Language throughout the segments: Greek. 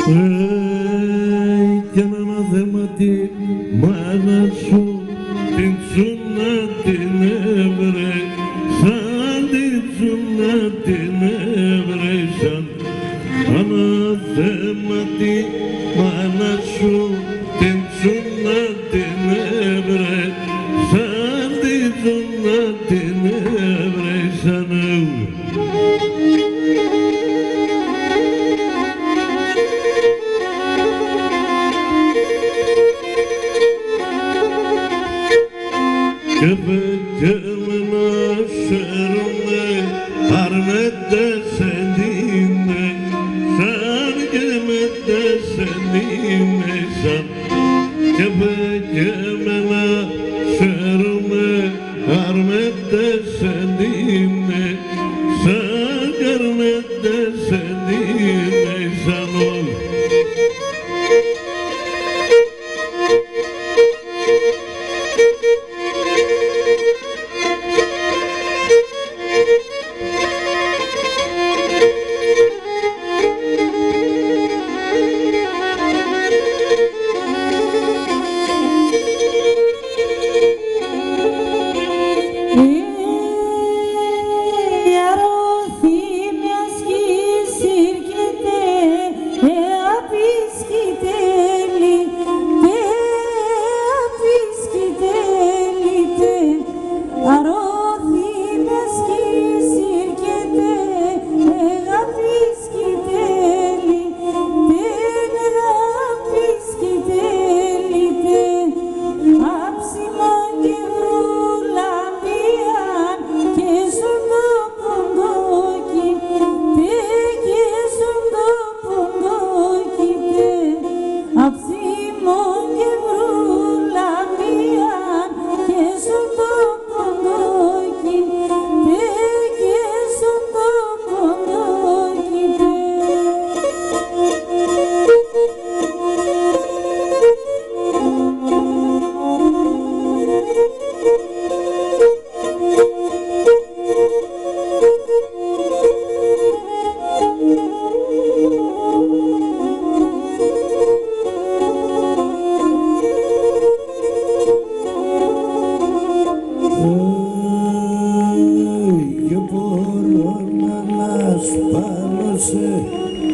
Κι ένα θέμα τη μάνα σου την τσούνα την έβρε, σαν την τσούνα την έβρεσαν. Αναθέμα τη μάνα σου την τσούνα την έβρε, σαν την τσούνα την έβρεσαν. Και πετιέμαι να σέρομαι, αρμέτες ενίνε, σαν και μέτες ενίνε σαν. Και πετιέμαι να σέρομαι, αρμέτες ενίνε, σαν και αρμέτες ενίνε σαν.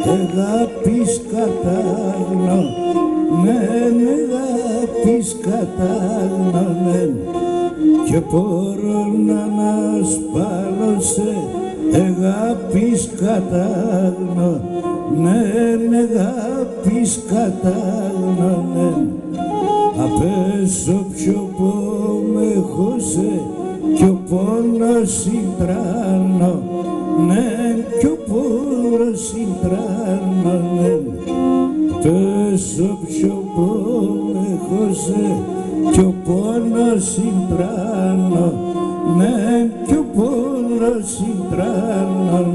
Αγάπης κατάγνω, μεν αγάπης κατάγνω, μεν και μπορώ να ανασπάλω σε αγάπης κατάγνω, μεν αγάπης κατάγνω, μεν απέσω πιο πόνο χωσέ κι ο πόνος συντράνω, μεν κι ο πόνος συντράνω, μεν πέσω πιο πόνο χωσέ κι ο πόνος συντράνω, μεν κι ο πόνος συντράνω,